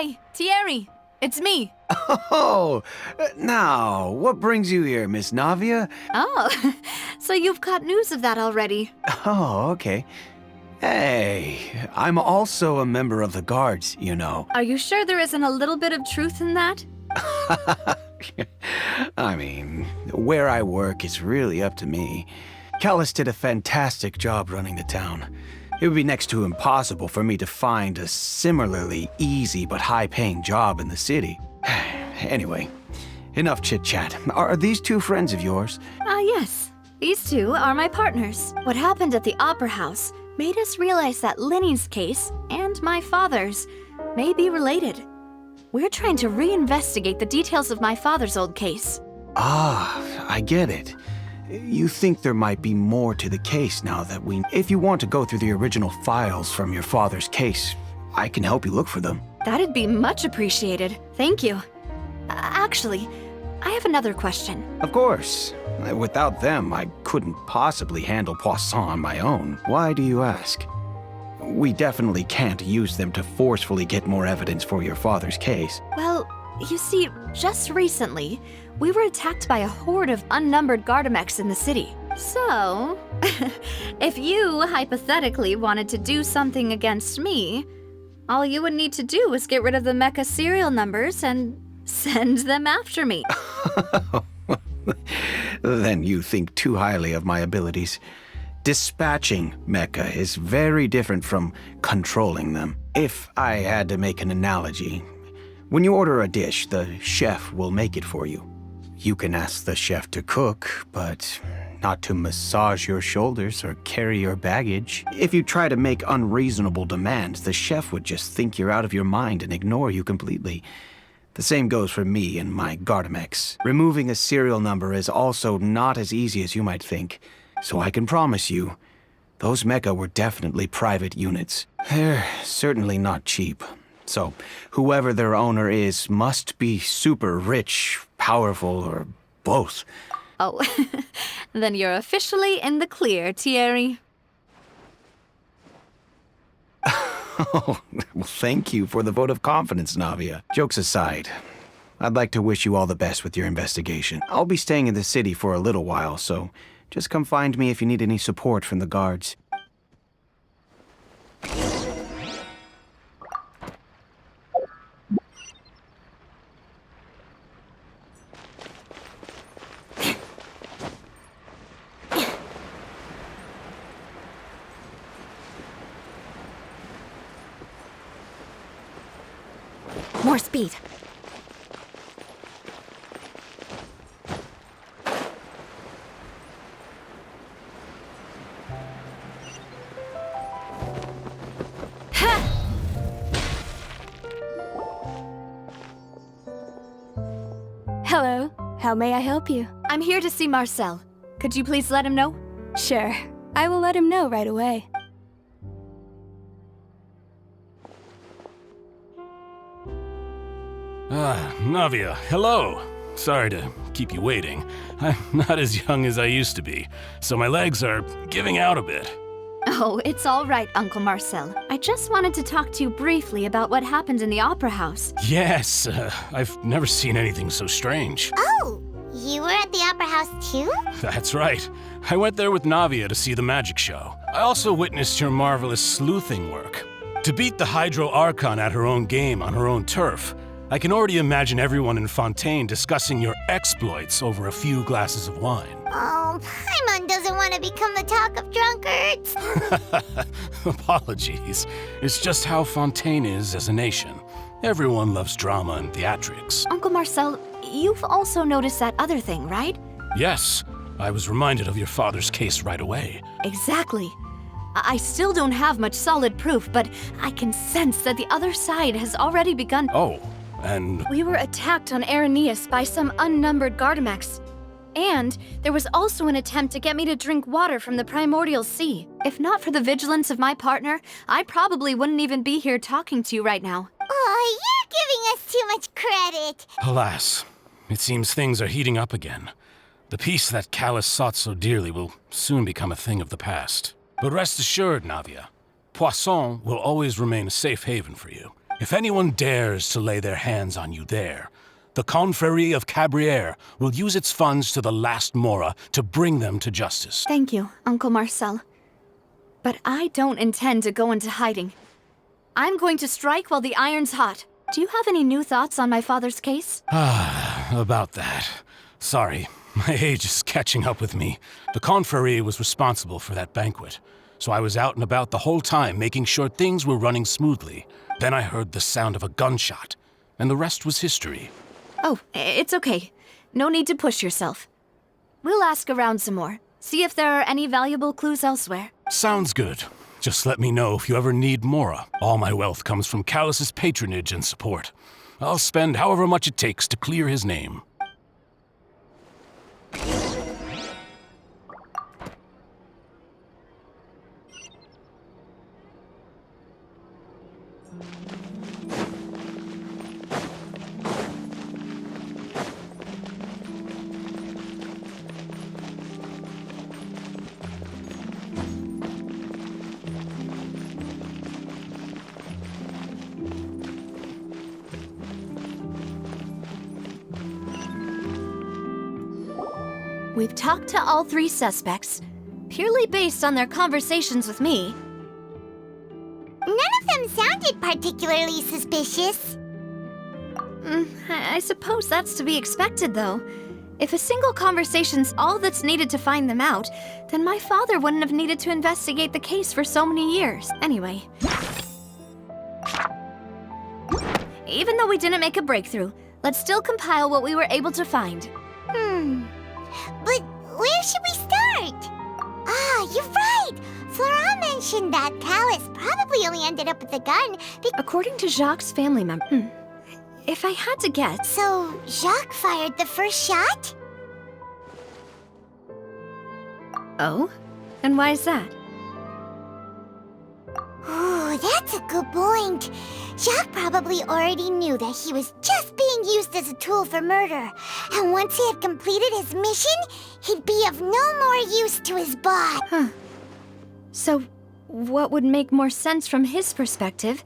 Hey, Thierry, it's me. Oh, now, what brings you here, Miss Navia? Oh, so you've got news of that already. Oh, okay. Hey, I'm also a member of the guards, you know. Are you sure there isn't a little bit of truth in that? I mean, where I work is really up to me. Callus did a fantastic job running the town. It would be next to impossible for me to find a similarly easy but high-paying job in the city. Anyway, enough chit-chat. Are these two friends of yours? Yes. These two are my partners. What happened at the Opera House made us realize that Linny's case and my father's may be related. We're trying to reinvestigate the details of my father's old case. Ah, I get it. You think there might be more to the case now that If you want to go through the original files from your father's case, I can help you look for them. That'd be much appreciated. Thank you. Actually, I have another question. Of course. Without them, I couldn't possibly handle Poisson on my own. Why do you ask? We definitely can't use them to forcefully get more evidence for your father's case. Well, you see, just recently, we were attacked by a horde of unnumbered Gardamex in the city. So, if you hypothetically wanted to do something against me, all you would need to do is get rid of the mecha serial numbers and send them after me. Then you think too highly of my abilities. Dispatching mecha is very different from controlling them. If I had to make an analogy, when you order a dish, the chef will make it for you. You can ask the chef to cook, but not to massage your shoulders or carry your baggage. If you try to make unreasonable demands, the chef would just think you're out of your mind and ignore you completely. The same goes for me and my Gardamex. Removing a serial number is also not as easy as you might think. So I can promise you, those mecha were definitely private units. They're certainly not cheap. So whoever their owner is must be super rich, powerful, or both. Oh, then you're officially in the clear, Thierry. Oh, well, thank you for the vote of confidence, Navia. Jokes aside, I'd like to wish you all the best with your investigation. I'll be staying in the city for a little while, so just come find me if you need any support from the guards. More speed. Hello, how may I help you? I'm here to see Marcel. Could you please let him know? Sure, I will let him know right away. Navia, hello. Sorry to keep you waiting. I'm not as young as I used to be, so my legs are giving out a bit. Oh, it's all right, Uncle Marcel. I just wanted to talk to you briefly about what happened in the Opera House. Yes, I've never seen anything so strange. Oh, you were at the Opera House too? That's right. I went there with Navia to see the magic show. I also witnessed your marvelous sleuthing work. To beat the Hydro Archon at her own game on her own turf, I can already imagine everyone in Fontaine discussing your exploits over a few glasses of wine. Oh, Paimon doesn't want to become the talk of drunkards. Apologies. It's just how Fontaine is as a nation. Everyone loves drama and theatrics. Uncle Marcel, you've also noticed that other thing, right? Yes, I was reminded of your father's case right away. Exactly. I still don't have much solid proof, but I can sense that the other side has already begun. Oh, and... We were attacked on Araneus by some unnumbered Gardamex. And there was also an attempt to get me to drink water from the primordial sea. If not for the vigilance of my partner, I probably wouldn't even be here talking to you right now. Oh, you're giving us too much credit. Alas, it seems things are heating up again. The peace that Callus sought so dearly will soon become a thing of the past. But rest assured, Navia, Poisson will always remain a safe haven for you. If anyone dares to lay their hands on you there, the Confrérie of Cabriere will use its funds to the last Mora to bring them to justice. Thank you, Uncle Marcel. But I don't intend to go into hiding. I'm going to strike while the iron's hot. Do you have any new thoughts on my father's case? About that. Sorry, my age is catching up with me. The Confrérie was responsible for that banquet, so I was out and about the whole time making sure things were running smoothly. Then I heard the sound of a gunshot, and the rest was history. Oh, it's okay. No need to push yourself. We'll ask around some more. See if there are any valuable clues elsewhere. Sounds good. Just let me know if you ever need Mora. All my wealth comes from Callus's patronage and support. I'll spend however much it takes to clear his name. We've talked to all three suspects, purely based on their conversations with me. None of them sounded particularly suspicious. I suppose that's to be expected, though. If a single conversation's all that's needed to find them out, then my father wouldn't have needed to investigate the case for so many years. Anyway. Even though we didn't make a breakthrough, let's still compile what we were able to find. But where should we start? You're right! Flora mentioned that Callus probably only ended up with a gun According to Jacques' family member, if I had to guess... So, Jacques fired the first shot? Oh? And why is that? Ooh, that's a good point. Jacques probably already knew that he was just being used as a tool for murder. And once he had completed his mission, he'd be of no more use to his boss. So, what would make more sense from his perspective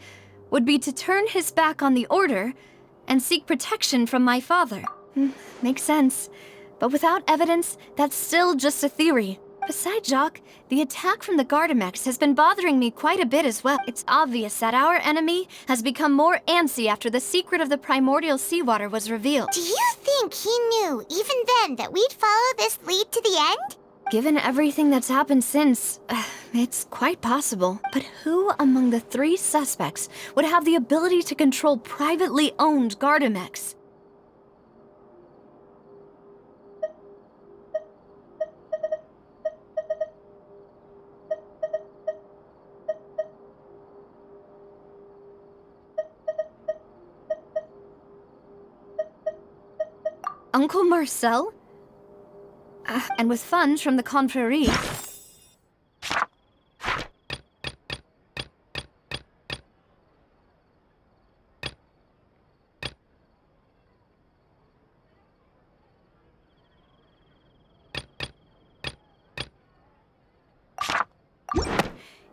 would be to turn his back on the Order and seek protection from my father. Makes sense. But without evidence, that's still just a theory. Besides Jacques, the attack from the Gardamex has been bothering me quite a bit as well. It's obvious that our enemy has become more antsy after the secret of the primordial seawater was revealed. Do you think he knew, even then, that we'd follow this lead to the end? Given everything that's happened since, it's quite possible. But who among the three suspects would have the ability to control privately owned Gardamex? Uncle Marcel? And with funds from the Confrérie.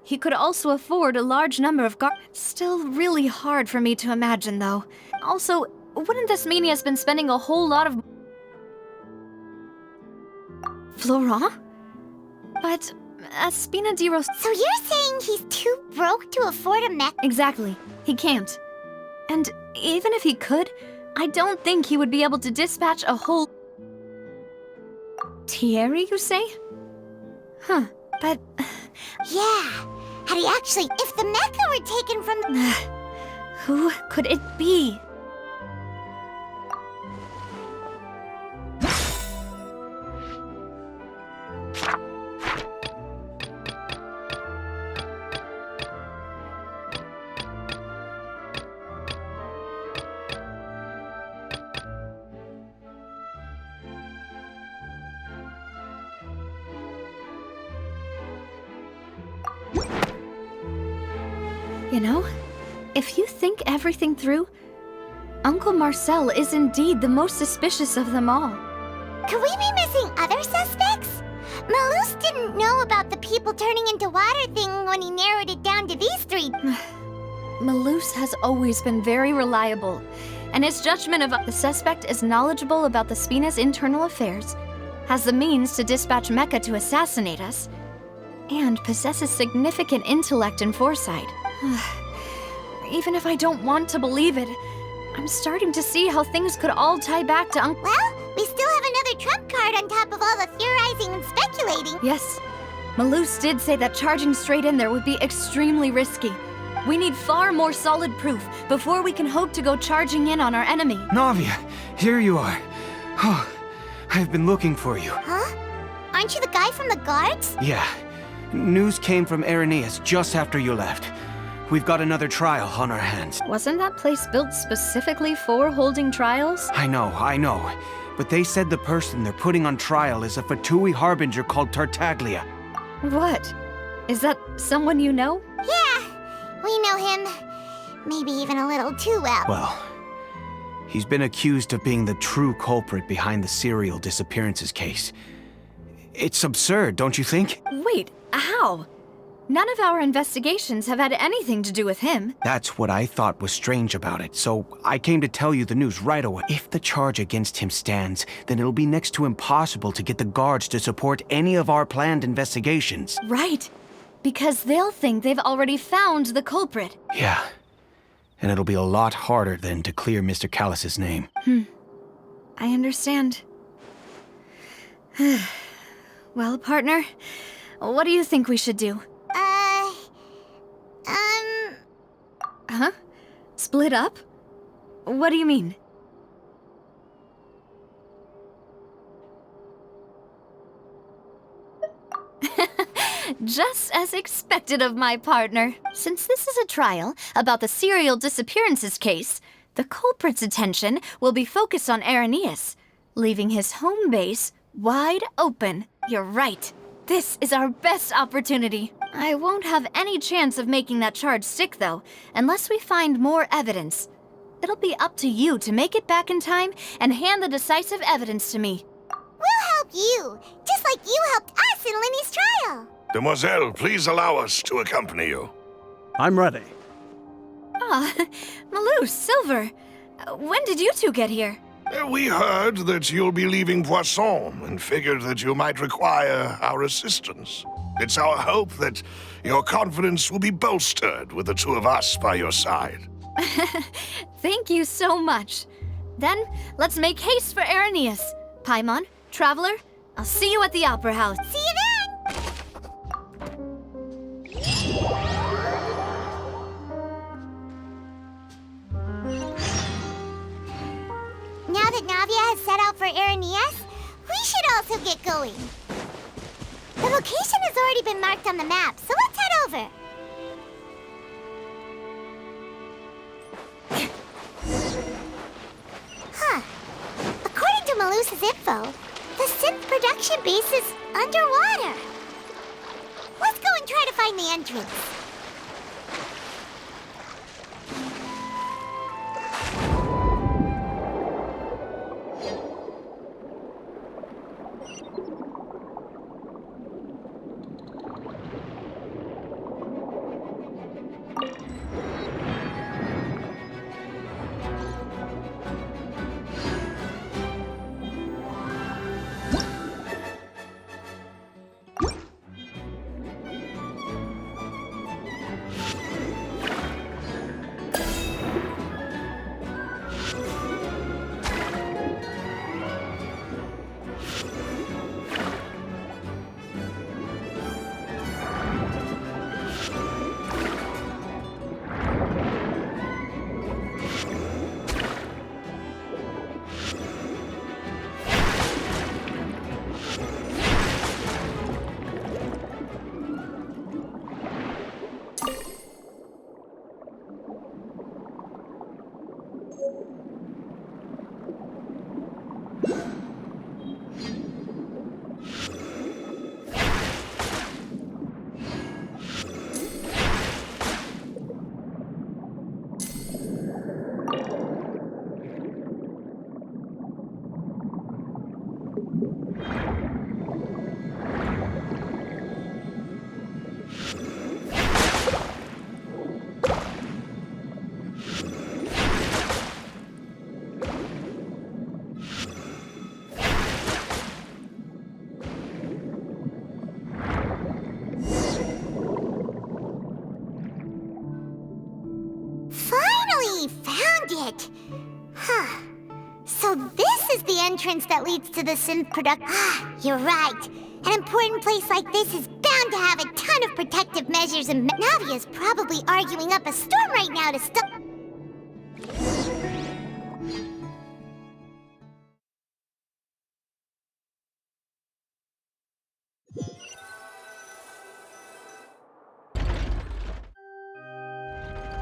He could also afford a large number of Still really hard for me to imagine, though. Also, wouldn't this mean he has been spending a whole lot of... Florent? But Espina de Ros... So you're saying he's too broke to afford a mech? Exactly. He can't. And even if he could, I don't think he would be able to dispatch a whole... Thierry, you say? But... Yeah. Had he actually... If the mecha were taken from... Who could it be? You know, if you think everything through, Uncle Marcel is indeed the most suspicious of them all. Could we be missing other suspects? Malus didn't know about the people turning into water thing when he narrowed it down to these three. Malus has always been very reliable, and his judgment of the suspect is knowledgeable about the Spina's internal affairs, has the means to dispatch Mecha to assassinate us, and possesses significant intellect and foresight. Even if I don't want to believe it, I'm starting to see how things could all tie back to Well, we still have another trump card on top of all the theorizing and speculating. Yes, Malus did say that charging straight in there would be extremely risky. We need far more solid proof before we can hope to go charging in on our enemy. Navia, here you are. Oh, I've been looking for you. Huh? Aren't you the guy from the guards? Yeah. News came from Irenaeus just after you left. We've got another trial on our hands. Wasn't that place built specifically for holding trials? I know. But they said the person they're putting on trial is a Fatui harbinger called Tartaglia. What? Is that someone you know? Yeah, we know him. Maybe even a little too well. Well, he's been accused of being the true culprit behind the serial disappearances case. It's absurd, don't you think? Wait, how? None of our investigations have had anything to do with him. That's what I thought was strange about it, so I came to tell you the news right away. If the charge against him stands, then it'll be next to impossible to get the guards to support any of our planned investigations. Right. Because they'll think they've already found the culprit. Yeah. And it'll be a lot harder then to clear Mr. Callus's name. I understand. Well, partner, what do you think we should do? Huh? Split up? What do you mean? Just as expected of my partner. Since this is a trial about the serial disappearances case, the culprit's attention will be focused on Irenaeus, leaving his home base wide open. You're right. This is our best opportunity. I won't have any chance of making that charge stick, though, unless we find more evidence. It'll be up to you to make it back in time and hand the decisive evidence to me. We'll help you, just like you helped us in Linny's trial. Demoiselle, please allow us to accompany you. I'm ready. Ah, Malus, Silver. When did you two get here? We heard that you'll be leaving Poisson and figured that you might require our assistance. It's our hope that your confidence will be bolstered with the two of us by your side. Thank you so much. Then, let's make haste for Irenaeus. Paimon, Traveler, I'll see you at the Opera House. See you then! Now that Navia has set out for Irenaeus, we should also get going. The location has already been marked on the map, so let's head over. Huh. According to Malus's info, the synth production base is underwater. Let's go and try to find the entrance. it! Huh. So this is the entrance that leads to the synth product. You're right. An important place like this is bound to have a ton of protective measures, and Navia's probably arguing up a storm right now to stop.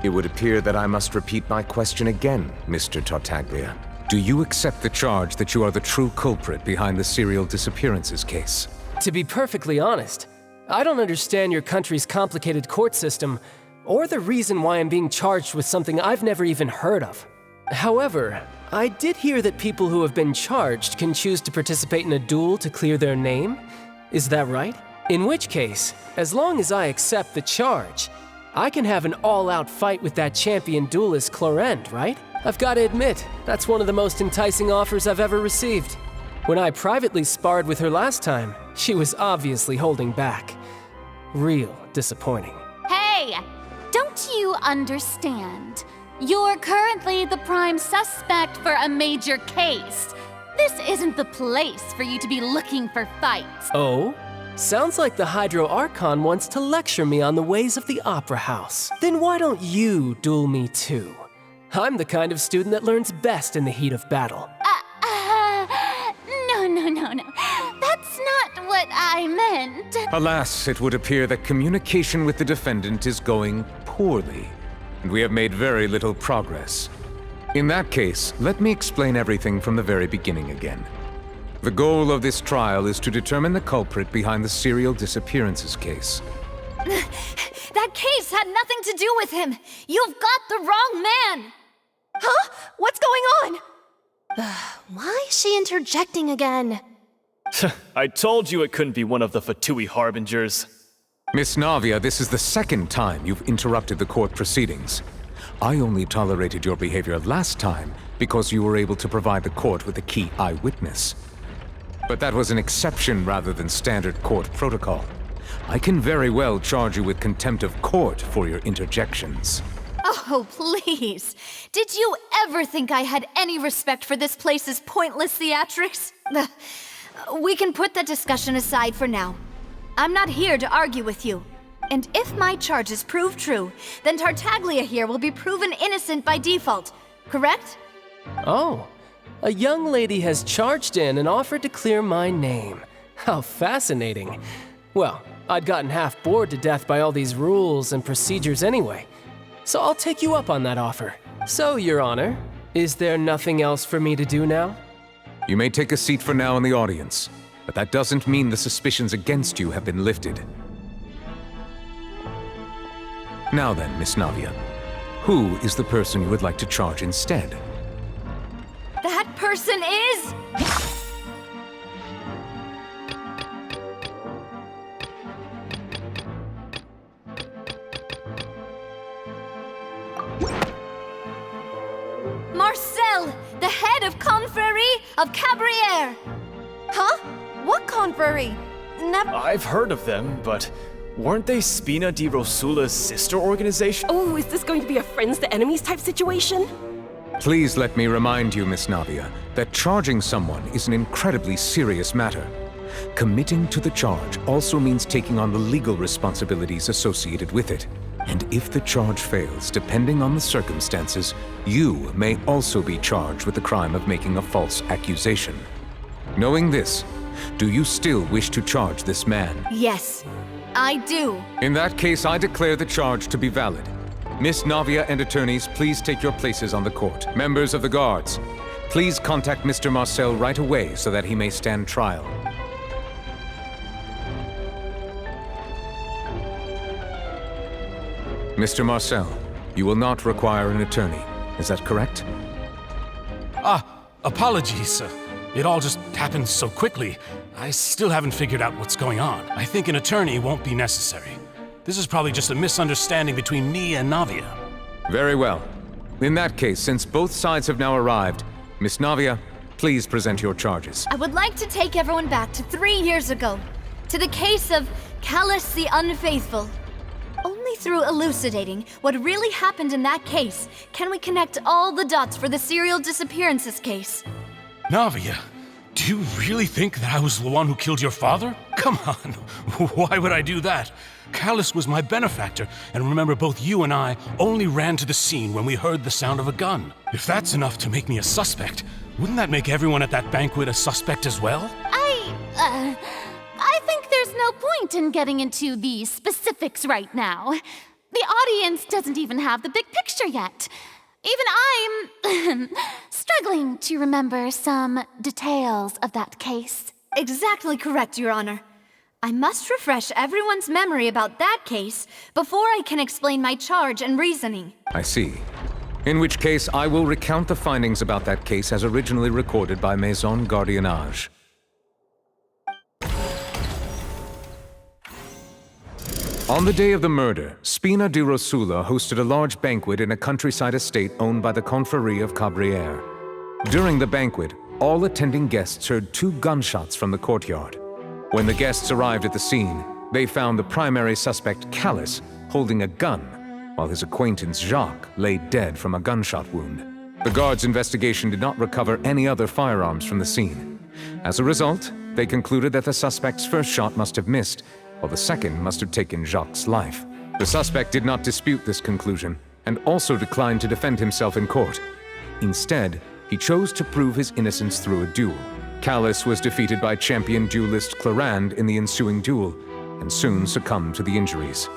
It would appear that I must repeat my question again, Mr. Tartaglia. Do you accept the charge that you are the true culprit behind the serial disappearances case? To be perfectly honest, I don't understand your country's complicated court system, or the reason why I'm being charged with something I've never even heard of. However, I did hear that people who have been charged can choose to participate in a duel to clear their name. Is that right? In which case, as long as I accept the charge, I can have an all-out fight with that champion duelist Clorend, right? I've got to admit, that's one of the most enticing offers I've ever received. When I privately sparred with her last time, she was obviously holding back. Real disappointing. Hey! Don't you understand? You're currently the prime suspect for a major case. This isn't the place for you to be looking for fights. Oh? Sounds like the Hydro Archon wants to lecture me on the ways of the Opera House. Then why don't you duel me too? I'm the kind of student that learns best in the heat of battle. No. That's not what I meant. Alas, it would appear that communication with the defendant is going poorly, and we have made very little progress. In that case, let me explain everything from the very beginning again. The goal of this trial is to determine the culprit behind the serial disappearances case. That case had nothing to do with him! You've got the wrong man! Huh? What's going on? Why is she interjecting again? I told you it couldn't be one of the Fatui Harbingers. Miss Navia, this is the second time you've interrupted the court proceedings. I only tolerated your behavior last time because you were able to provide the court with a key eyewitness. But that was an exception rather than standard court protocol. I can very well charge you with contempt of court for your interjections. Oh, please. Did you ever think I had any respect for this place's pointless theatrics? We can put that discussion aside for now. I'm not here to argue with you. And if my charges prove true, then Tartaglia here will be proven innocent by default, correct? Oh, a young lady has charged in and offered to clear my name. How fascinating. Well, I'd gotten half bored to death by all these rules and procedures anyway. So I'll take you up on that offer. So, Your Honor, is there nothing else for me to do now? You may take a seat for now in the audience, but that doesn't mean the suspicions against you have been lifted. Now then, Miss Navia, who is the person you would like to charge instead? That person is... Marcel, the head of Confrérie of Cabrières! Huh? What confrérie? I've heard of them, but weren't they Spina di Rosula's sister organization? Oh, is this going to be a friends to enemies type situation? Please let me remind you, Miss Navia, that charging someone is an incredibly serious matter. Committing to the charge also means taking on the legal responsibilities associated with it. And if the charge fails, depending on the circumstances, you may also be charged with the crime of making a false accusation. Knowing this, do you still wish to charge this man? Yes, I do. In that case, I declare the charge to be valid. Miss Navia and attorneys, please take your places on the court. Members of the guards, please contact Mr. Marcel right away so that he may stand trial. Mr. Marcel, you will not require an attorney. Is that correct? Apologies. It all just happened so quickly. I still haven't figured out what's going on. I think an attorney won't be necessary. This is probably just a misunderstanding between me and Navia. Very well. In that case, since both sides have now arrived, Miss Navia, please present your charges. I would like to take everyone back to 3 years ago, to the case of Callus the Unfaithful. Only through elucidating what really happened in that case, can we connect all the dots for the serial disappearances case. Navia, do you really think that I was the one who killed your father? Come on, why would I do that? Callus was my benefactor, and remember, both you and I only ran to the scene when we heard the sound of a gun. If that's enough to make me a suspect, wouldn't that make everyone at that banquet a suspect as well? I think there's no point in getting into the specifics right now. The audience doesn't even have the big picture yet. Even I'm struggling to remember some details of that case. Exactly correct, Your Honor. I must refresh everyone's memory about that case before I can explain my charge and reasoning. I see. In which case, I will recount the findings about that case as originally recorded by Maison Gardiennage. On the day of the murder, Spina di Rosula hosted a large banquet in a countryside estate owned by the Confrérie of Cabrières. During the banquet, all attending guests heard 2 gunshots from the courtyard. When the guests arrived at the scene, they found the primary suspect, Callus, holding a gun, while his acquaintance, Jacques, lay dead from a gunshot wound. The guards' investigation did not recover any other firearms from the scene. As a result, they concluded that the suspect's first shot must have missed, while the second must have taken Jacques' life. The suspect did not dispute this conclusion, and also declined to defend himself in court. Instead, he chose to prove his innocence through a duel. Callus was defeated by champion duelist Clarande in the ensuing duel, and soon succumbed to the injuries.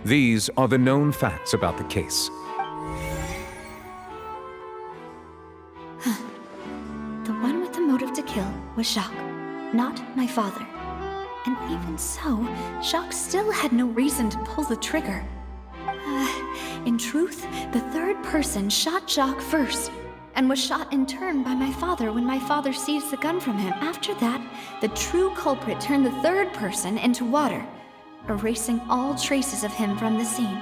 These are the known facts about the case. The one with the motive to kill was Jacques, not my father. And even so, Jacques still had no reason to pull the trigger. In truth, the third person shot Jacques first, and was shot in turn by my father when my father seized the gun from him. After that, the true culprit turned the third person into water, erasing all traces of him from the scene.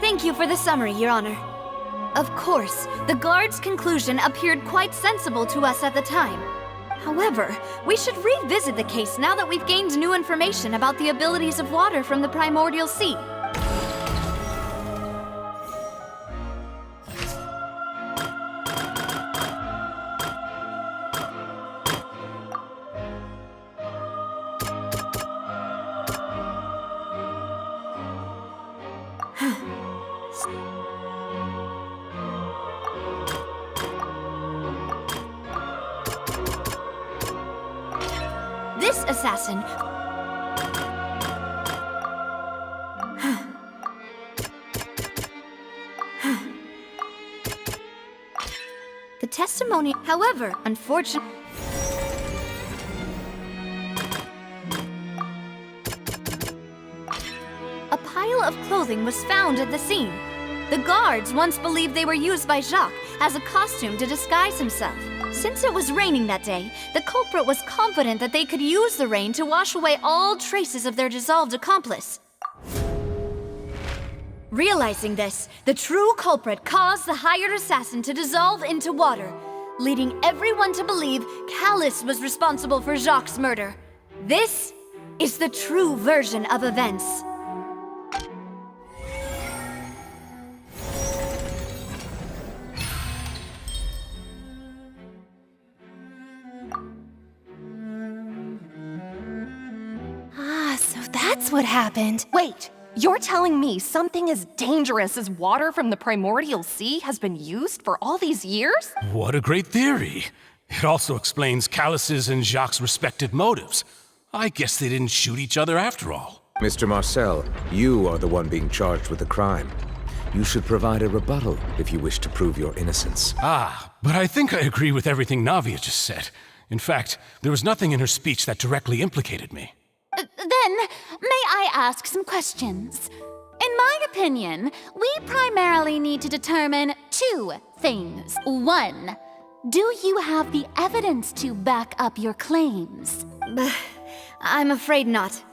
Thank you for the summary, Your Honor. Of course, the guard's conclusion appeared quite sensible to us at the time. However, we should revisit the case now that we've gained new information about the abilities of water from the primordial sea. This assassin... The testimony, however, unfortunately... A pile of clothing was found at the scene. The guards once believed they were used by Jacques as a costume to disguise himself. Since it was raining that day, the culprit was confident that they could use the rain to wash away all traces of their dissolved accomplice. Realizing this, the true culprit caused the hired assassin to dissolve into water, leading everyone to believe Callus was responsible for Jacques' murder. This is the true version of events. So that's what happened. Wait, you're telling me something as dangerous as water from the primordial sea has been used for all these years? What a great theory. It also explains Callus's and Jacques' respective motives. I guess they didn't shoot each other after all. Mr. Marcel, you are the one being charged with the crime. You should provide a rebuttal if you wish to prove your innocence. But I think I agree with everything Navia just said. In fact, there was nothing in her speech that directly implicated me. Then, may I ask some questions? In my opinion, we primarily need to determine 2 things. 1, do you have the evidence to back up your claims? I'm afraid not.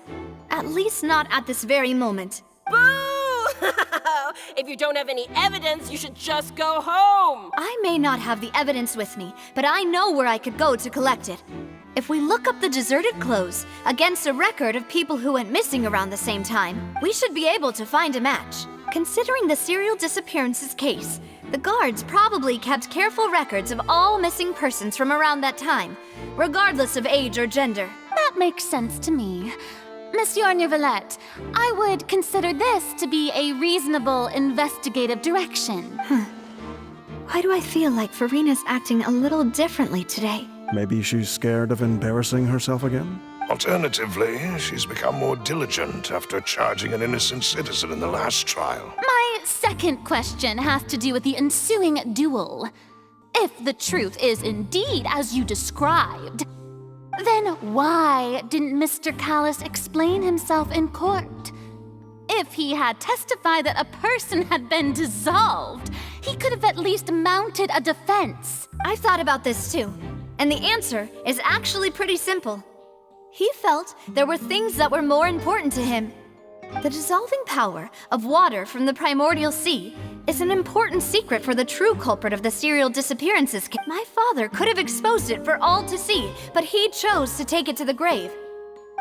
At least not at this very moment. Boo! If you don't have any evidence, you should just go home! I may not have the evidence with me, but I know where I could go to collect it. If we look up the deserted clothes against a record of people who went missing around the same time, we should be able to find a match. Considering the serial disappearances case, the guards probably kept careful records of all missing persons from around that time, regardless of age or gender. That makes sense to me. Monsieur Neuvillette, I would consider this to be a reasonable investigative direction. Why do I feel like Farina's acting a little differently today? Maybe she's scared of embarrassing herself again? Alternatively, she's become more diligent after charging an innocent citizen in the last trial. My second question has to do with the ensuing duel. If the truth is indeed as you described, then why didn't Mr. Callis explain himself in court? If he had testified that a person had been dissolved, he could have at least mounted a defense. I've thought about this too, and the answer is actually pretty simple. He felt there were things that were more important to him. The dissolving power of water from the primordial sea is an important secret for the true culprit of the serial disappearances case. My father could have exposed it for all to see, but he chose to take it to the grave.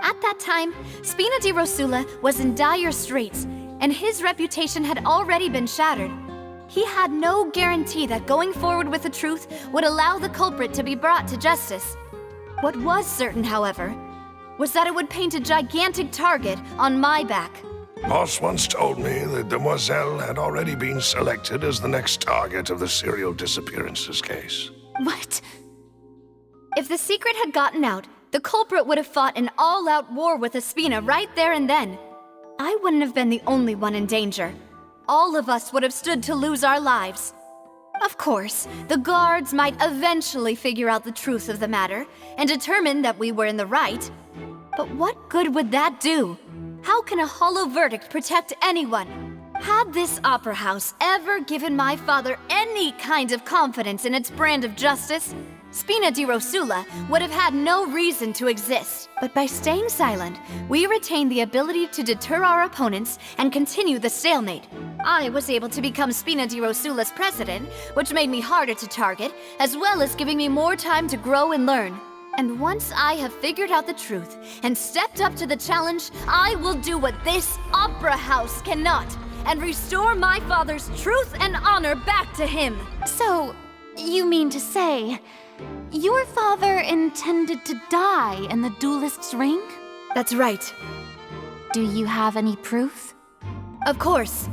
At that time, Spina di Rosula was in dire straits, and his reputation had already been shattered. He had no guarantee that going forward with the truth would allow the culprit to be brought to justice. What was certain, however, was that it would paint a gigantic target on my back. Boss once told me that Demoiselle had already been selected as the next target of the serial disappearances case. What? If the secret had gotten out, the culprit would have fought an all-out war with Espina right there and then. I wouldn't have been the only one in danger. All of us would have stood to lose our lives. Of course, the guards might eventually figure out the truth of the matter and determine that we were in the right. But what good would that do? How can a hollow verdict protect anyone? Had this opera house ever given my father any kind of confidence in its brand of justice, Spina di Rosula would have had no reason to exist. But by staying silent, we retained the ability to deter our opponents and continue the stalemate. I was able to become Spina di Rosula's president, which made me harder to target, as well as giving me more time to grow and learn. And once I have figured out the truth and stepped up to the challenge, I will do what this opera house cannot, and restore my father's truth and honor back to him. So, you mean to say, your father intended to die in the duelist's ring? That's right. Do you have any proof? Of course.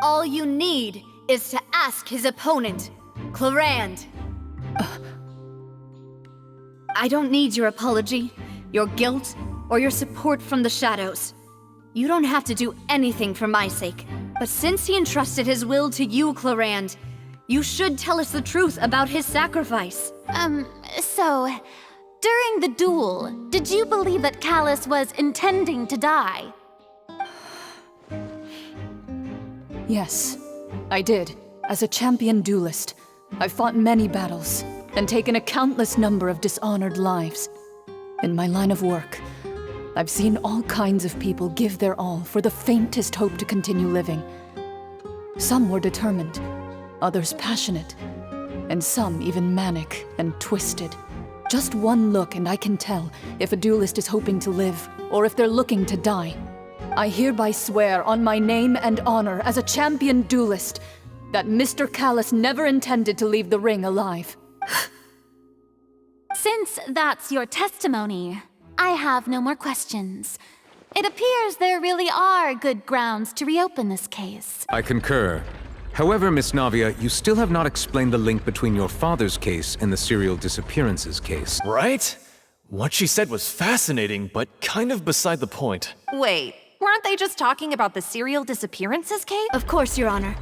All you need is to ask his opponent, Clarand. I don't need your apology, your guilt, or your support from the shadows. You don't have to do anything for my sake. But since he entrusted his will to you, Clarand, you should tell us the truth about his sacrifice. So, during the duel, did you believe that Callis was intending to die? Yes, I did. As a champion duelist, I've fought many battles and taken a countless number of dishonored lives. In my line of work, I've seen all kinds of people give their all for the faintest hope to continue living. Some were determined, others passionate, and some even manic and twisted. Just one look and I can tell if a duelist is hoping to live or if they're looking to die. I hereby swear on my name and honor as a champion duelist that Mr. Callis never intended to leave the ring alive. Since that's your testimony, I have no more questions. It appears there really are good grounds to reopen this case. I concur. However, Miss Navia, you still have not explained the link between your father's case and the serial disappearances case. Right? What she said was fascinating, but kind of beside the point. Wait, weren't they just talking about the serial disappearances case? Of course, Your Honor.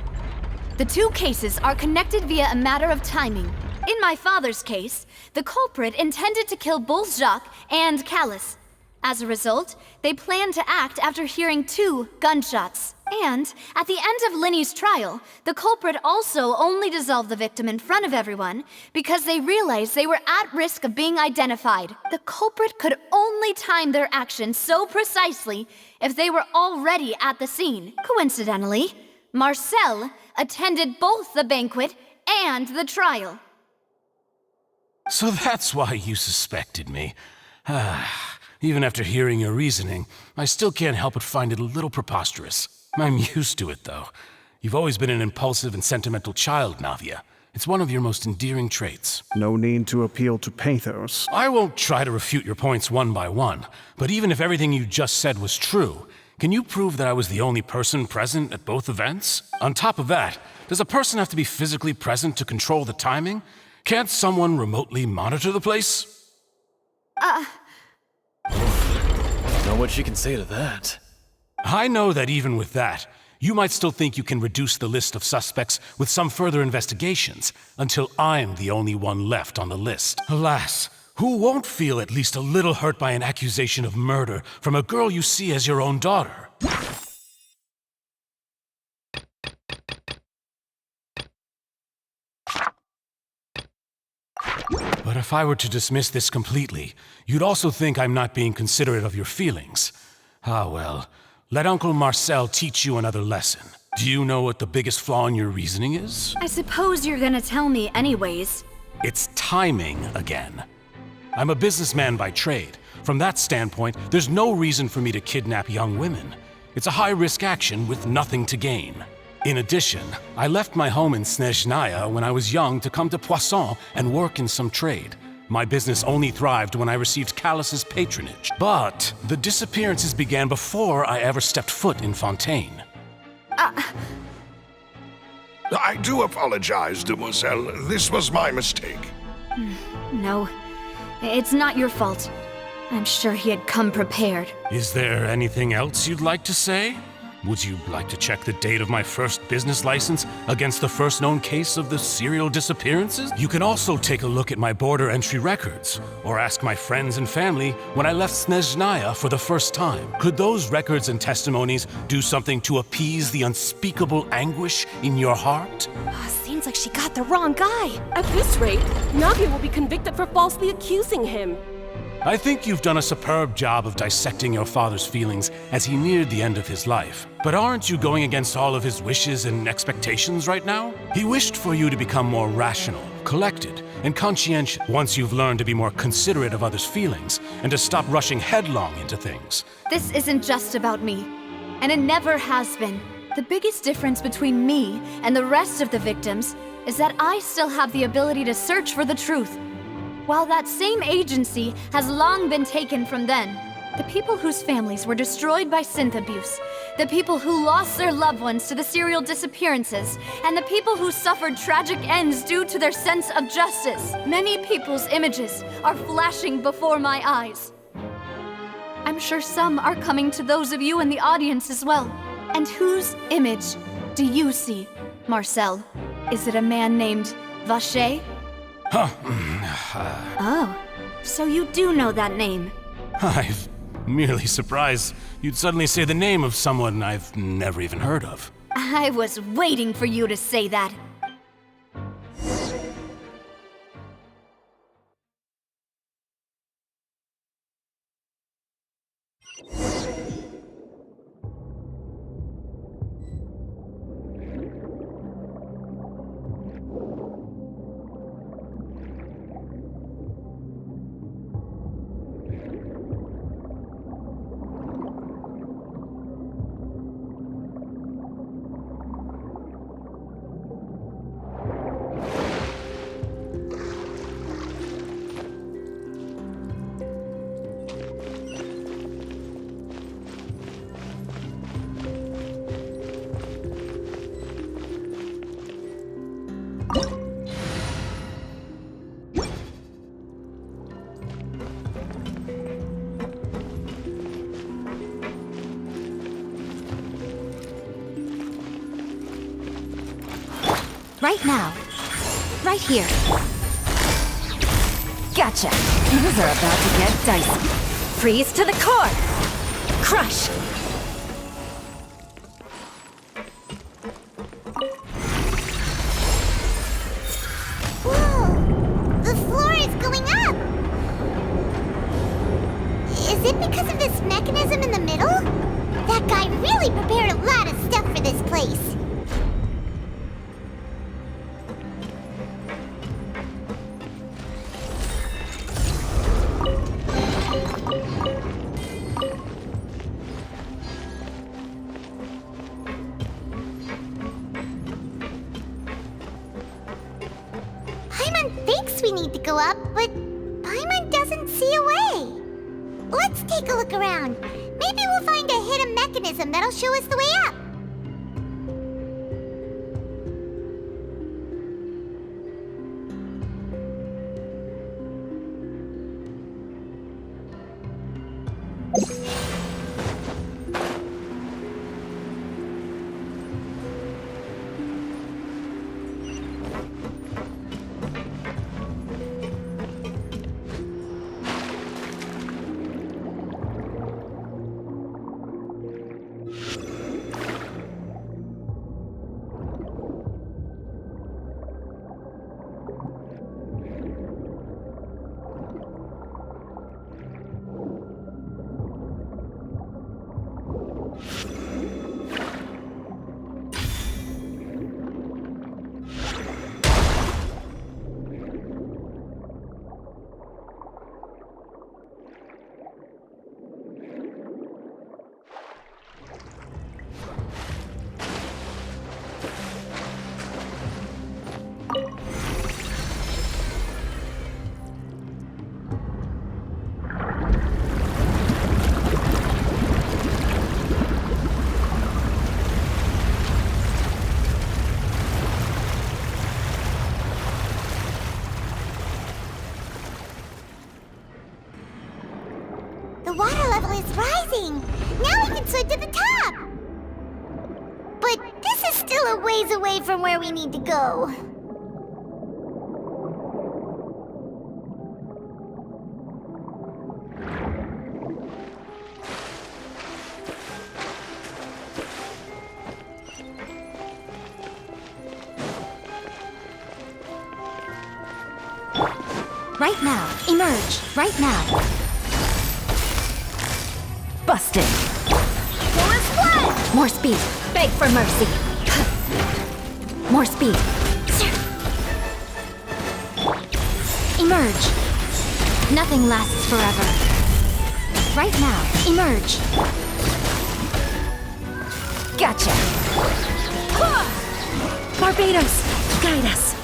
The two cases are connected via a matter of timing. In my father's case, the culprit intended to kill both Jacques and Callis. As a result, they planned to act after hearing 2 gunshots. And at the end of Linny's trial, the culprit also only dissolved the victim in front of everyone because they realized they were at risk of being identified. The culprit could only time their actions so precisely if they were already at the scene. Coincidentally, Marcel attended both the banquet and the trial. So that's why you suspected me. Even after hearing your reasoning, I still can't help but find it a little preposterous. I'm used to it, though. You've always been an impulsive and sentimental child, Navia. It's one of your most endearing traits. No need to appeal to pathos. I won't try to refute your points one by one, but even if everything you just said was true, can you prove that I was the only person present at both events? On top of that, does a person have to be physically present to control the timing? Can't someone remotely monitor the place? Know what she can say to that. I know that even with that, you might still think you can reduce the list of suspects with some further investigations, until I'm the only one left on the list. Alas, who won't feel at least a little hurt by an accusation of murder from a girl you see as your own daughter? But if I were to dismiss this completely, you'd also think I'm not being considerate of your feelings. Ah well, let Uncle Marcel teach you another lesson. Do you know what the biggest flaw in your reasoning is? I suppose you're gonna tell me anyways. It's timing again. I'm a businessman by trade. From that standpoint, there's no reason for me to kidnap young women. It's a high-risk action with nothing to gain. In addition, I left my home in Snezhnaya when I was young to come to Poisson and work in some trade. My business only thrived when I received Callus's patronage. But the disappearances began before I ever stepped foot in Fontaine. I do apologize, demoiselle. This was my mistake. No, it's not your fault. I'm sure he had come prepared. Is there anything else you'd like to say? Would you like to check the date of my first business license against the first known case of the serial disappearances? You can also take a look at my border entry records, or ask my friends and family when I left Snezhnaya for the first time. Could those records and testimonies do something to appease the unspeakable anguish in your heart? Seems like she got the wrong guy. At this rate, Navia will be convicted for falsely accusing him. I think you've done a superb job of dissecting your father's feelings as he neared the end of his life. But aren't you going against all of his wishes and expectations right now? He wished for you to become more rational, collected, and conscientious once you've learned to be more considerate of others' feelings and to stop rushing headlong into things. This isn't just about me, and it never has been. The biggest difference between me and the rest of the victims is that I still have the ability to search for the truth. While that same agency has long been taken from them, the people whose families were destroyed by synth abuse, the people who lost their loved ones to the serial disappearances, and the people who suffered tragic ends due to their sense of justice. Many people's images are flashing before my eyes. I'm sure some are coming to those of you in the audience as well. And whose image do you see, Marcel? Is it a man named Vacher? Oh, so you do know that name. I'm merely surprised you'd suddenly say the name of someone I've never even heard of. I was waiting for you to say that. Right now. Right here. Gotcha. Things are about to get dicey. Freeze to the core! Crush! Whoa! The floor is going up! Is it because of this mechanism in the middle? That guy really prepared a lot of stuff for this place. we need to go up, but Paimon doesn't see a way. Let's take a look around. Maybe we'll find a hidden mechanism that'll show us the way up. The water level is rising! Now we can swim to the top! But this is still a ways away from where we need to go. Right now. Emerge. Right now. Busted. Full split! More speed. Beg for mercy. More speed. Emerge. Nothing lasts forever. Right now. Emerge. Gotcha. Barbados, guide us.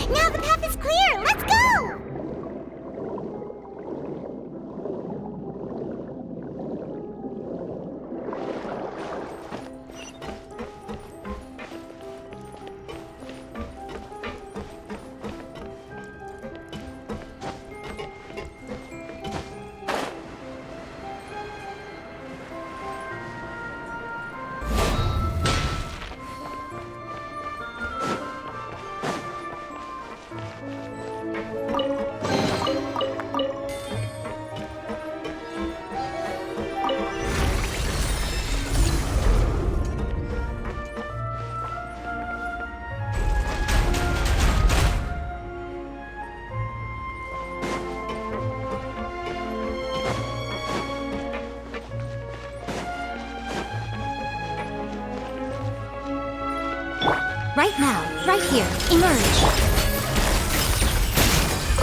Now the path is clear! Let's go! Right now, right here, emerge.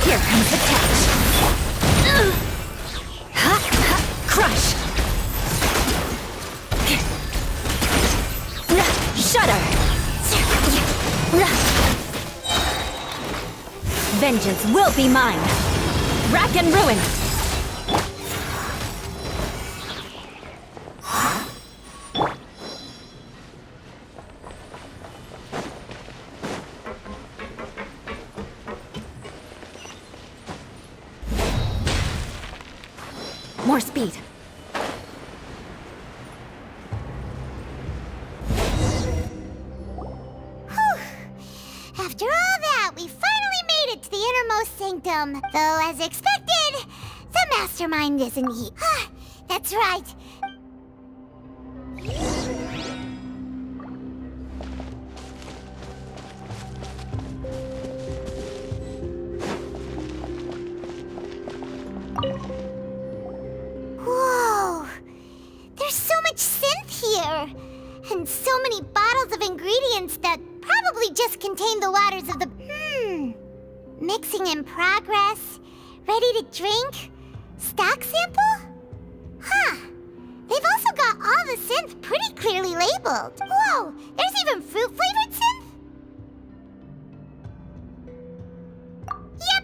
Here comes the catch. Ha, ha, crush. Shudder. Vengeance will be mine. Rack and ruin. More speed. After all that, we finally made it to the innermost sanctum. Though, as expected, the mastermind isn't here. That's right. water. And so many bottles of ingredients that probably just contain the waters of the... Mixing in progress. Ready to drink? Stock sample? Huh. They've also got all the synth pretty clearly labeled. Whoa, there's even fruit-flavored synth? Yep.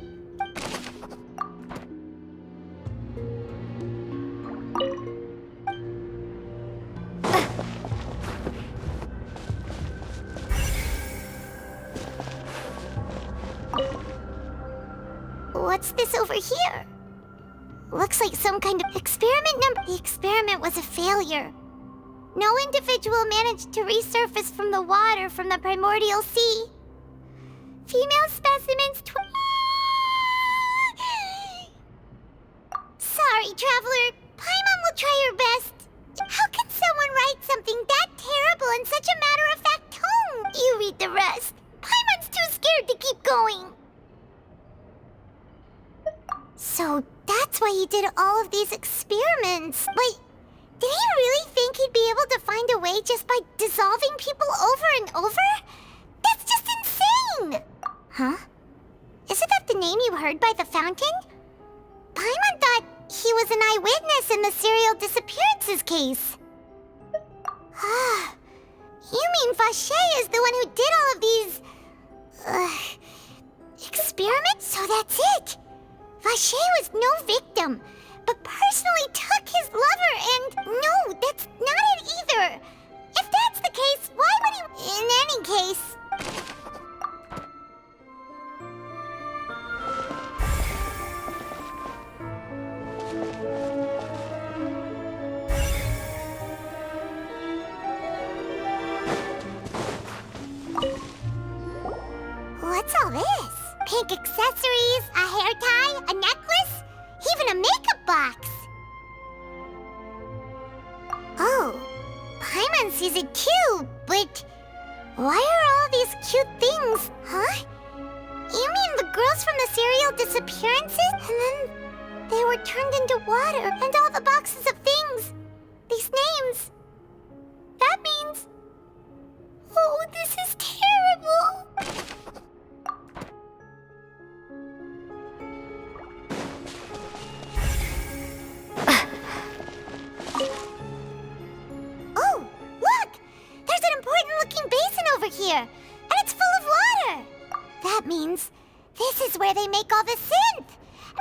What's this over here? Looks like some kind of experiment number. The experiment was a failure. No individual managed to resurface from the water from the primordial sea. Female specimens Sorry, traveler. Paimon will try her best. How can someone write something that terrible in such a matter-of-fact tone? You read the rest. Paimon's too scared to keep going. So that's why he did all of these experiments. Wait, did he really think he'd be able to find a way just by dissolving people over and over? That's just insane! Huh? Isn't that the name you heard by the fountain? Paimon thought he was an eyewitness in the serial disappearances case. You mean Vache is the one who did all of these... experiments? So that's it! Vache was no victim, but personally took his lover and... No, that's not it either! If that's the case, why would he... In any case... What's all this? Pink accessories, a hair tie, a necklace, even a makeup box. Oh, Paimon sees it too, but why are all these cute things, huh? You mean the girls from the serial disappearances? And then they were turned into water, and all the boxes of things, these names. That means... Oh, this is terrible! Oh, look! There's an important-looking basin over here, and it's full of water! That means this is where they make all the synth!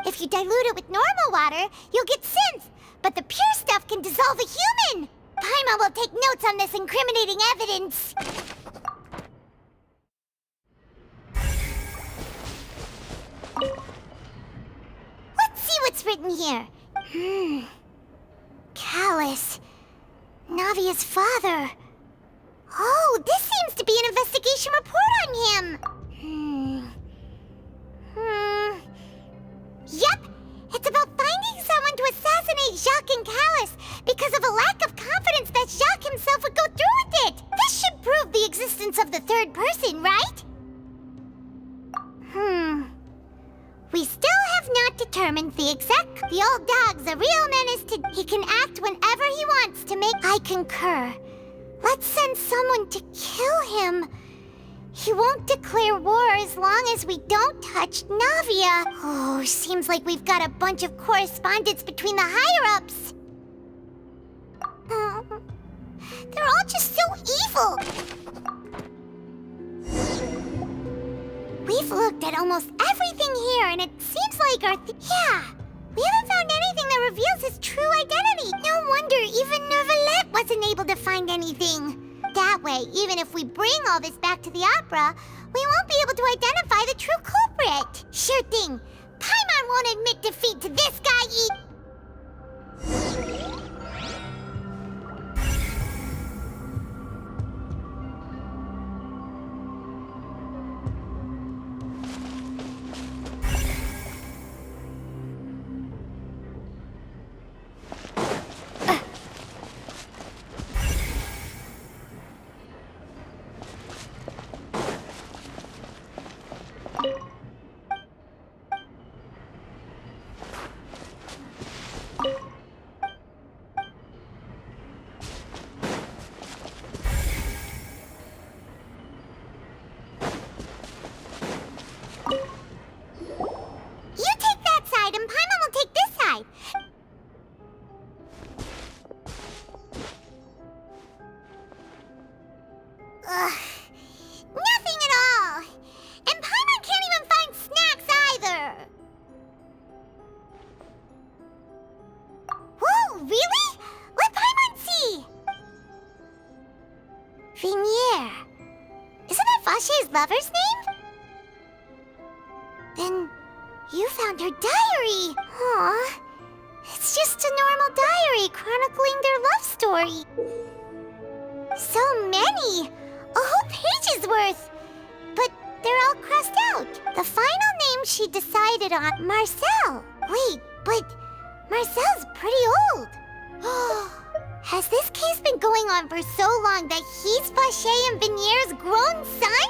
If you dilute it with normal water, you'll get synth, but the pure stuff can dissolve a human! Paimon will take notes on this incriminating evidence! Let's see what's written here. Callus. Navia's father. Oh, this seems to be an investigation report on him. Yep, it's about finding someone to assassinate Jacques and Callus because of a lack of confidence that Jacques himself would go through with it. This should prove the existence of the third person, right? We still have not determined the exact... The old dog's a real menace to... He can act whenever he wants to make... I concur. Let's send someone to kill him. He won't declare war as long as we don't touch Navia. Oh, seems like we've got a bunch of correspondence between the higher-ups. They're all just so evil. We've looked at almost everything here, and it seems like our... Yeah, we haven't found anything that reveals his true identity. No wonder even Neuvillette wasn't able to find anything. That way, even if we bring all this back to the opera, we won't be able to identify the true culprit. Sure thing. Paimon won't admit defeat to this guy Ugh. Nothing at all. And Paimon can't even find snacks either. Whoa, really? Let Paimon see. Vignier. Isn't that Vache's lover's name? Then you found her diary. Aw. It's just a normal diary chronicling their love story. So many! A whole page's worth! But they're all crossed out. The final name she decided on, Marcel. Wait, but Marcel's pretty old. Has this case been going on for so long that he's Vache and Vignier's grown son?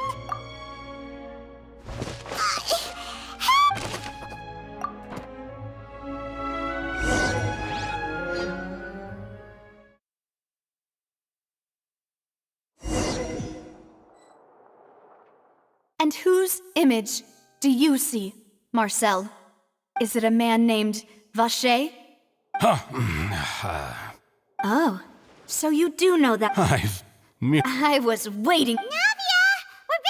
And whose image do you see, Marcel? Is it a man named Vache? Oh, so you do know that. I was waiting. Navia! We're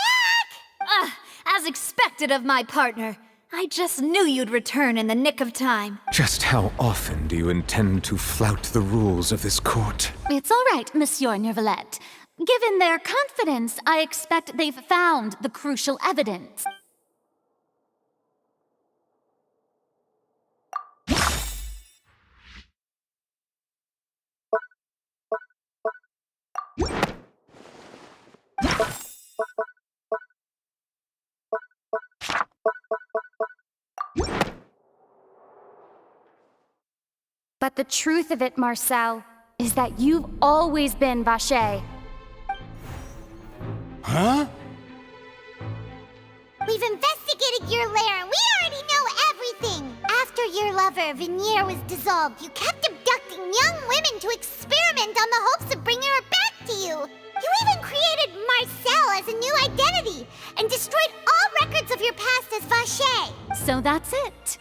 back! As expected of my partner. I just knew you'd return in the nick of time. Just how often do you intend to flout the rules of this court? It's all right, Monsieur Nervalette. Given their confidence, I expect they've found the crucial evidence. But the truth of it, Marcel, is that you've always been Vache. Huh? We've investigated your lair and we already know everything! After your lover, Vignier, was dissolved, you kept abducting young women to experiment on the hopes of bringing her back to you! You even created Marcel as a new identity and destroyed all records of your past as Vache! So that's it.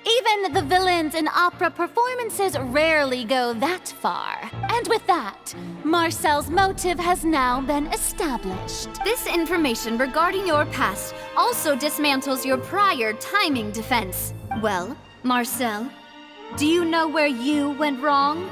Even the villains in opera performances rarely go that far. And with that, Marcel's motive has now been established. This information regarding your past also dismantles your prior timing defense. Well, Marcel, do you know where you went wrong?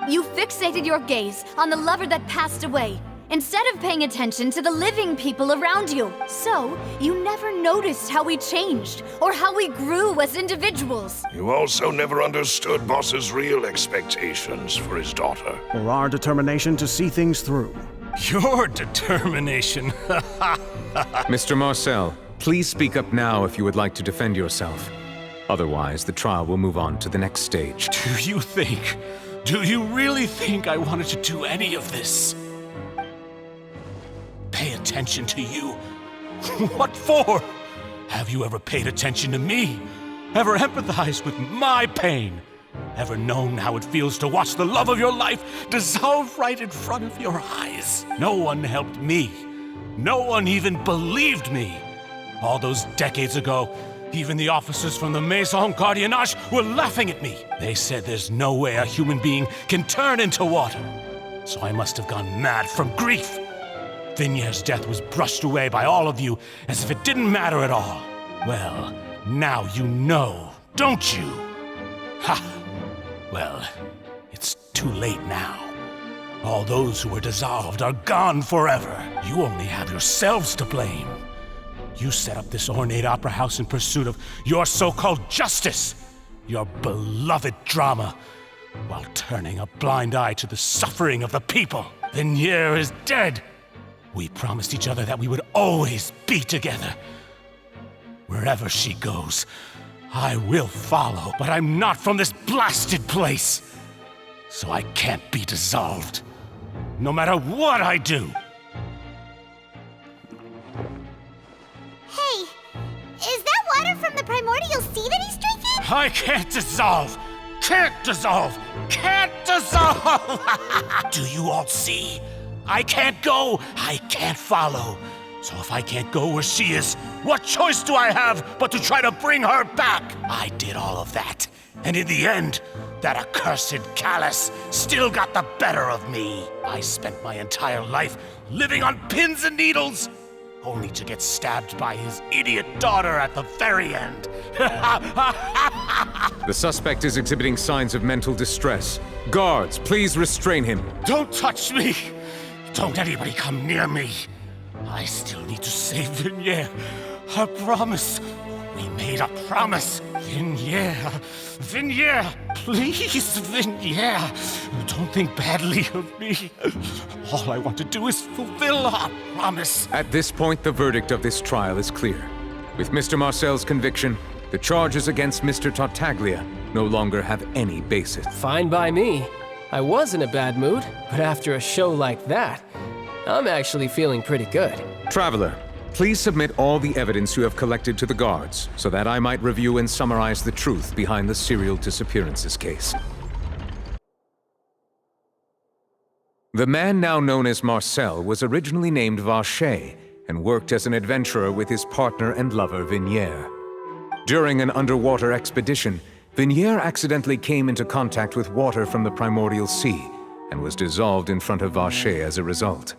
You fixated your gaze on the lover that passed away, instead of paying attention to the living people around you. So, you never noticed how we changed, or how we grew as individuals. You also never understood Boss's real expectations for his daughter. Or our determination to see things through. Your determination. Mr. Marcel, please speak up now if you would like to defend yourself. Otherwise, the trial will move on to the next stage. Do you really think I wanted to do any of this? Pay attention to you? What for? Have you ever paid attention to me? Ever empathized with my pain? Ever known how it feels to watch the love of your life dissolve right in front of your eyes? No one helped me. No one even believed me. All those decades ago, even the officers from the Maison Gardiennage were laughing at me. They said there's no way a human being can turn into water. So I must have gone mad from grief. Vignier's death was brushed away by all of you as if it didn't matter at all. Well, now you know, don't you? Ha! Well, it's too late now. All those who were dissolved are gone forever. You only have yourselves to blame. You set up this ornate opera house in pursuit of your so-called justice, your beloved drama, while turning a blind eye to the suffering of the people. Vignier is dead. We promised each other that we would always be together. Wherever she goes, I will follow, but I'm not from this blasted place. So I can't be dissolved, no matter what I do. Hey, is that water from the primordial sea that he's drinking? I can't dissolve! Can't dissolve! Can't dissolve! Do you all see? I can't go, I can't follow. So if I can't go where she is, what choice do I have but to try to bring her back? I did all of that, and in the end, That accursed Callus still got the better of me. I spent my entire life living on pins and needles, only to get stabbed by his idiot daughter at the very end. The suspect is exhibiting signs of mental distress. Guards, please restrain him. Don't touch me! Don't anybody come near me. I still need to save Vignier. Her promise. We made a promise. Vignier. Vignier. Please, Vignier. Don't think badly of me. All I want to do is fulfill our promise. At this point, the verdict of this trial is clear. With Mr. Marcel's conviction, the charges against Mr. Tartaglia no longer have any basis. Fine by me. I was in a bad mood, but after a show like that, I'm actually feeling pretty good. Traveler, please submit all the evidence you have collected to the guards, so that I might review and summarize the truth behind the serial disappearances case. The man now known as Marcel was originally named Vacher and worked as an adventurer with his partner and lover Vignier. During an underwater expedition, Vignier accidentally came into contact with water from the primordial sea and was dissolved in front of Vacher as a result.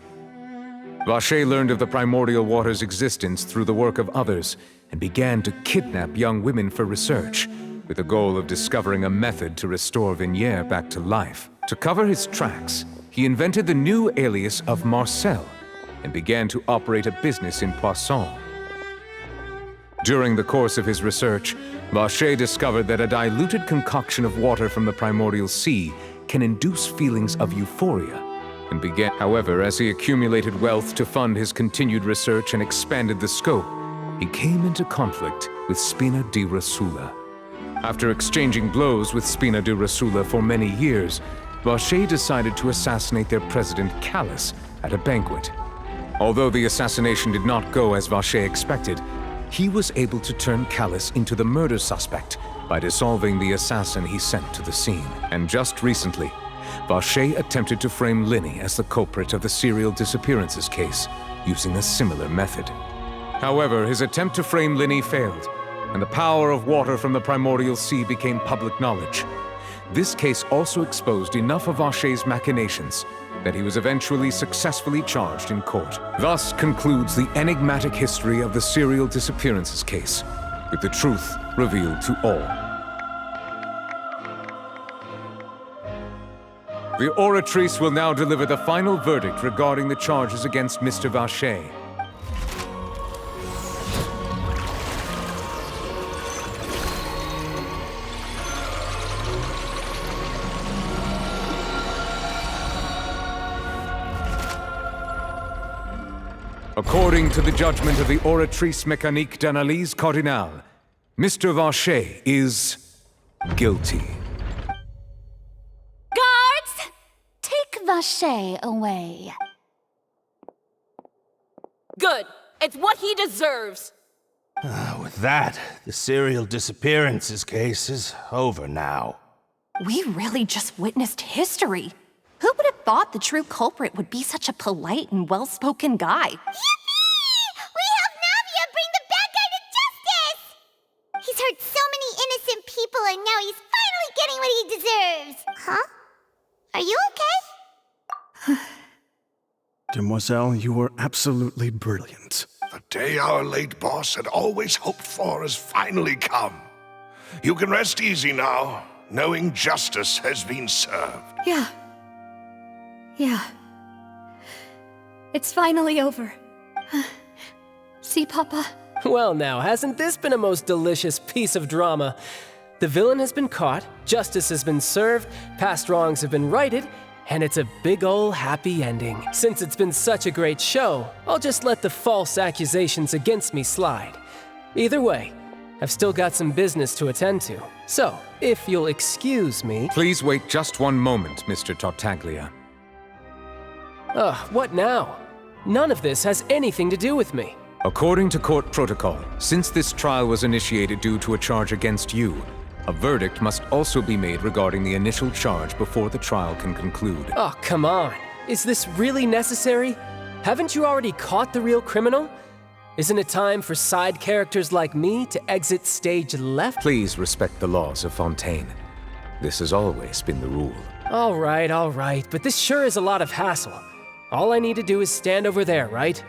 Vacher learned of the primordial water's existence through the work of others and began to kidnap young women for research, with the goal of discovering a method to restore Vignier back to life. To cover his tracks, he invented the new alias of Marcel and began to operate a business in Poisson. During the course of his research, Vacher discovered that a diluted concoction of water from the primordial sea can induce feelings of euphoria, and began. However, as he accumulated wealth to fund his continued research and expanded the scope, he came into conflict with Spina di Rosula. After exchanging blows with Spina di Rosula for many years, Vacher decided to assassinate their president Callus at a banquet. Although the assassination did not go as Vacher expected, he was able to turn Callus into the murder suspect by dissolving the assassin he sent to the scene. And just recently, Vacher attempted to frame Linny as the culprit of the serial disappearances case, using a similar method. However, his attempt to frame Linny failed, and the power of water from the primordial sea became public knowledge. This case also exposed enough of Vacher's machinations that he was eventually successfully charged in court. Thus concludes the enigmatic history of the serial disappearances case, with the truth revealed to all. The Oratrice will now deliver the final verdict regarding the charges against Mr. Vacher. According to the judgment of the Oratrice Mécanique d'Analyse Cardinale, Mr. Vacher is guilty. Guards! Take Vacher away. Good. It's what he deserves. With that, the serial disappearances case is over now. We really just witnessed history. Who would have thought the true culprit would be such a polite and well-spoken guy? Yippee! We helped Navia bring the bad guy to justice! He's hurt so many innocent people and now he's finally getting what he deserves. Huh? Are you okay? Demoiselle, you were absolutely brilliant. The day our late boss had always hoped for has finally come. You can rest easy now, knowing justice has been served. Yeah. It's finally over. See, Papa? Well now, hasn't this been a most delicious piece of drama? The villain has been caught, justice has been served, past wrongs have been righted, and it's a big ol' happy ending. Since it's been such a great show, I'll just let the false accusations against me slide. Either way, I've still got some business to attend to. So, if you'll excuse me... Please wait just one moment, Mr. Tartaglia. What now? None of this has anything to do with me. According to court protocol, since this trial was initiated due to a charge against you, a verdict must also be made regarding the initial charge before the trial can conclude. Oh, come on. Is this really necessary? Haven't you already caught the real criminal? Isn't it time for side characters like me to exit stage left? Please respect the laws of Fontaine. This has always been the rule. All right, but this sure is a lot of hassle. All I need to do is stand over there, right?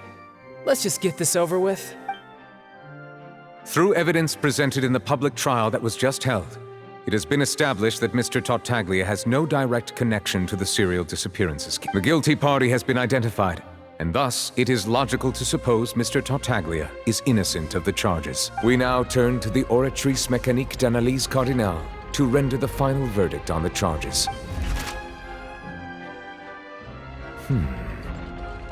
Let's just get this over with. Through evidence presented in the public trial that was just held, it has been established that Mr. Tartaglia has no direct connection to the serial disappearances. The guilty party has been identified, and thus it is logical to suppose Mr. Tartaglia is innocent of the charges. We now turn to the Oratrice Mécanique d'Analyse Cardinale to render the final verdict on the charges.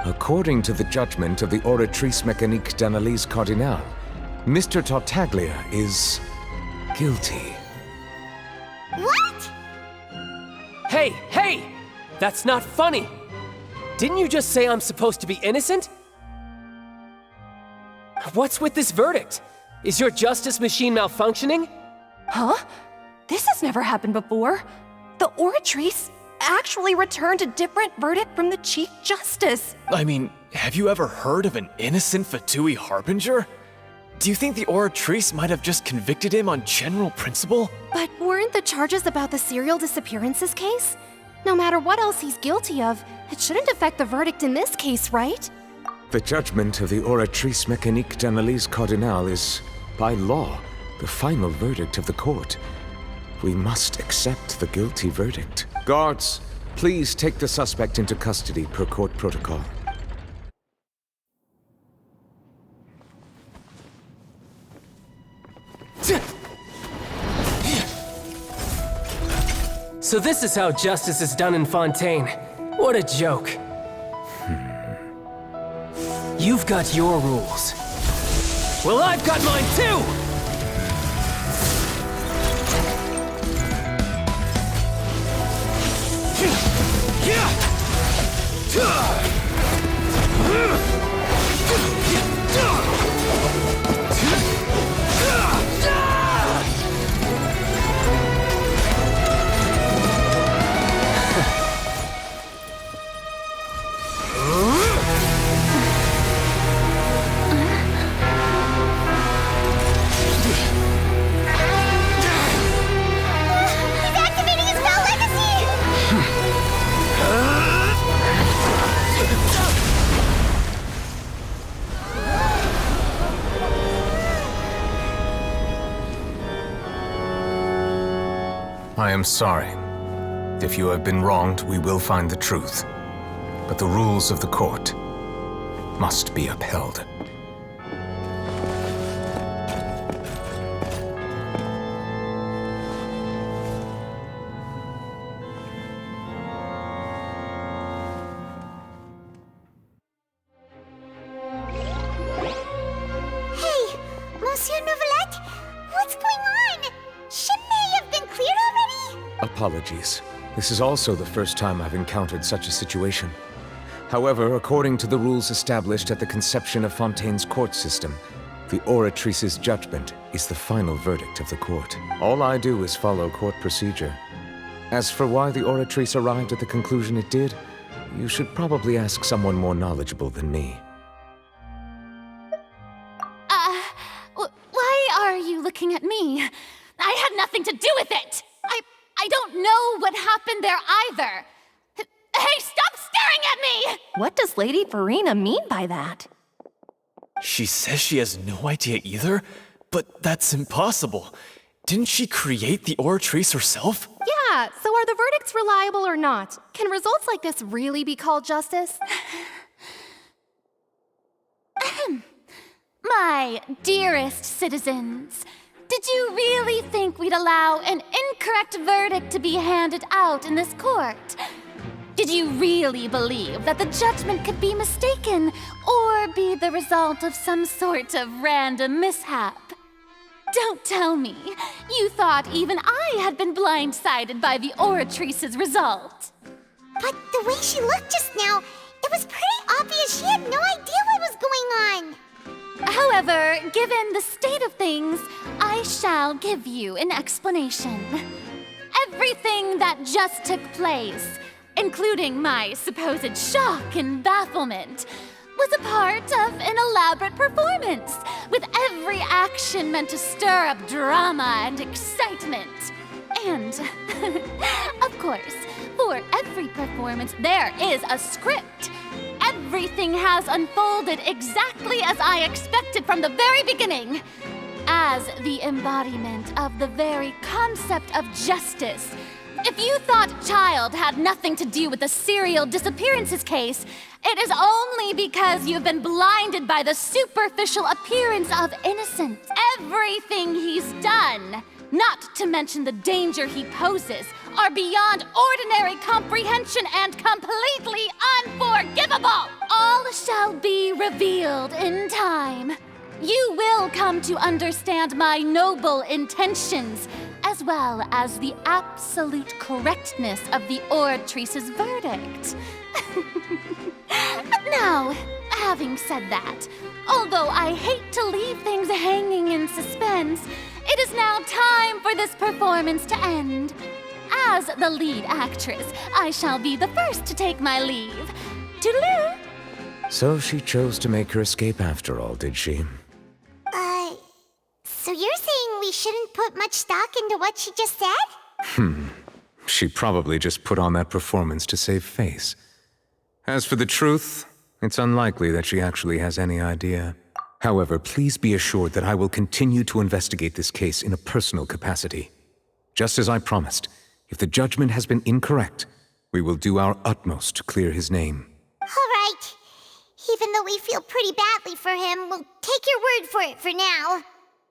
According to the judgment of the Oratrice Mécanique d'Analyse Cardinale, Mr. Tartaglia is guilty. What? Hey! That's not funny! Didn't you just say I'm supposed to be innocent? What's with this verdict? Is your justice machine malfunctioning? Huh? This has never happened before. The Oratrice actually returned a different verdict from the Chief Justice. I mean, have you ever heard of an innocent Fatui Harbinger? Do you think the Oratrice might have just convicted him on general principle? But weren't the charges about the serial disappearances case? No matter what else he's guilty of, it shouldn't affect the verdict in this case, right? The judgment of the Oratrice Mécanique d'Analyse Cardinale is, by law, the final verdict of the court. We must accept the guilty verdict. Guards, please take the suspect into custody per court protocol. So this is how justice is done in Fontaine. What a joke. You've got your rules. Well, I've got mine too! I am sorry. If you have been wronged, we will find the truth. But the rules of the court must be upheld. Hey, Monsieur Novelette, what's going on? Shouldn't they have been cleared already? Apologies. This is also the first time I've encountered such a situation. However, according to the rules established at the conception of Fontaine's court system, the Oratrice's judgment is the final verdict of the court. All I do is follow court procedure. As for why the Oratrice arrived at the conclusion it did, you should probably ask someone more knowledgeable than me. Why are you looking at me? I had nothing to do with it! I don't know what happened there either! Hey, stop staring at me! What does Lady Farina mean by that? She says she has no idea either, but that's impossible. Didn't she create the Oratrice herself? Yeah, so are the verdicts reliable or not? Can results like this really be called justice? My dearest citizens, did you really think we'd allow an incorrect verdict to be handed out in this court? Did you really believe that the judgment could be mistaken or be the result of some sort of random mishap? Don't tell me you thought even I had been blindsided by the Oratrice's result. But the way she looked just now, it was pretty obvious she had no idea what was going on. However, given the state of things, I shall give you an explanation. Everything that just took place, including my supposed shock and bafflement, was a part of an elaborate performance, with every action meant to stir up drama and excitement. And, of course, for every performance, there is a script. Everything has unfolded exactly as I expected from the very beginning. As the embodiment of the very concept of justice. If you thought Child had nothing to do with the serial disappearances case, it is only because you've been blinded by the superficial appearance of innocence. Everything he's done, not to mention the danger he poses, are beyond ordinary comprehension and completely unforgivable. All shall be revealed in time. You will come to understand my noble intentions, as well as the absolute correctness of the Oratrice's verdict. Now, having said that, although I hate to leave things hanging in suspense, it is now time for this performance to end. As the lead actress, I shall be the first to take my leave. Toodaloo! So she chose to make her escape after all, did she? So you're saying we shouldn't put much stock into what she just said? She probably just put on that performance to save face. As for the truth, it's unlikely that she actually has any idea. However, please be assured that I will continue to investigate this case in a personal capacity. Just as I promised, if the judgment has been incorrect, we will do our utmost to clear his name. All right. Even though we feel pretty badly for him, we'll take your word for it for now.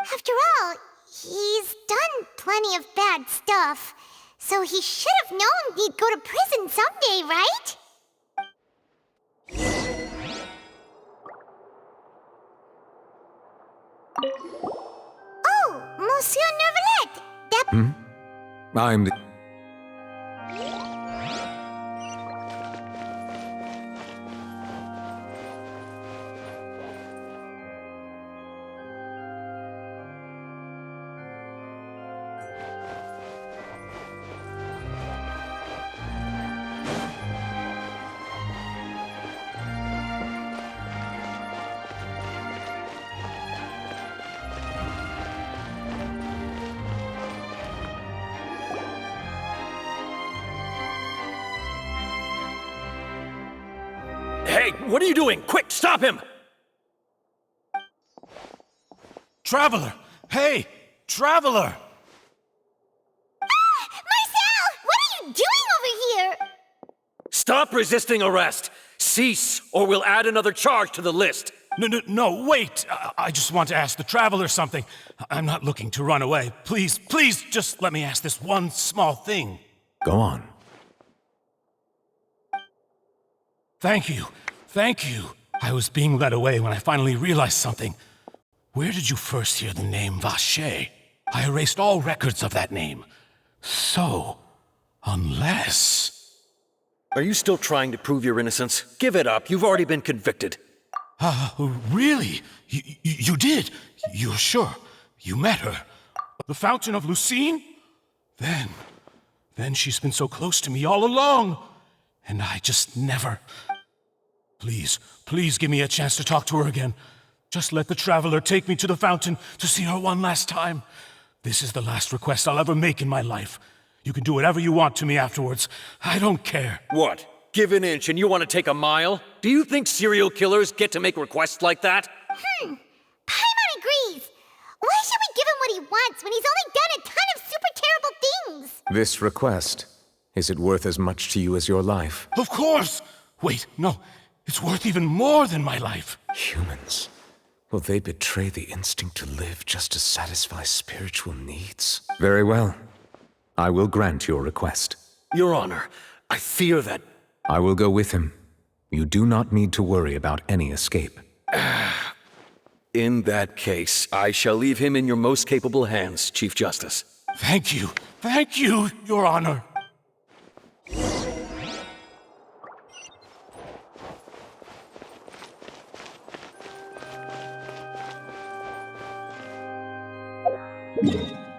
After all, he's done plenty of bad stuff, so he should have known he'd go to prison someday, right? Oh, Monsieur Neuvillette! That... I'm the... Hey, what are you doing? Quick, stop him! Traveler! Hey! Traveler! Marcel! What are you doing over here? Stop resisting arrest! Cease, or we'll add another charge to the list! No, wait! I just want to ask the Traveler something. I'm not looking to run away. Please, just let me ask this one small thing. Go on. Thank you. I was being led away when I finally realized something. Where did you first hear the name Vacher? I erased all records of that name. So, unless... Are you still trying to prove your innocence? Give it up. You've already been convicted. Really? You did? You're sure? You met her? The Fountain of Lucine? Then she's been so close to me all along. And I just never... Please give me a chance to talk to her again. Just let the Traveler take me to the fountain to see her one last time. This is the last request I'll ever make in my life. You can do whatever you want to me afterwards. I don't care. What? Give an inch and you want to take a mile? Do you think serial killers get to make requests like that? Paimon agrees. Why should we give him what he wants when he's only done a ton of super terrible things? This request, is it worth as much to you as your life? Of course! Wait, no. It's worth even more than my life. Humans. Will they betray the instinct to live just to satisfy spiritual needs? Very well. I will grant your request. Your Honor, I fear that... I will go with him. You do not need to worry about any escape. In that case, I shall leave him in your most capable hands, Chief Justice. Thank you, Your Honor. Yeah.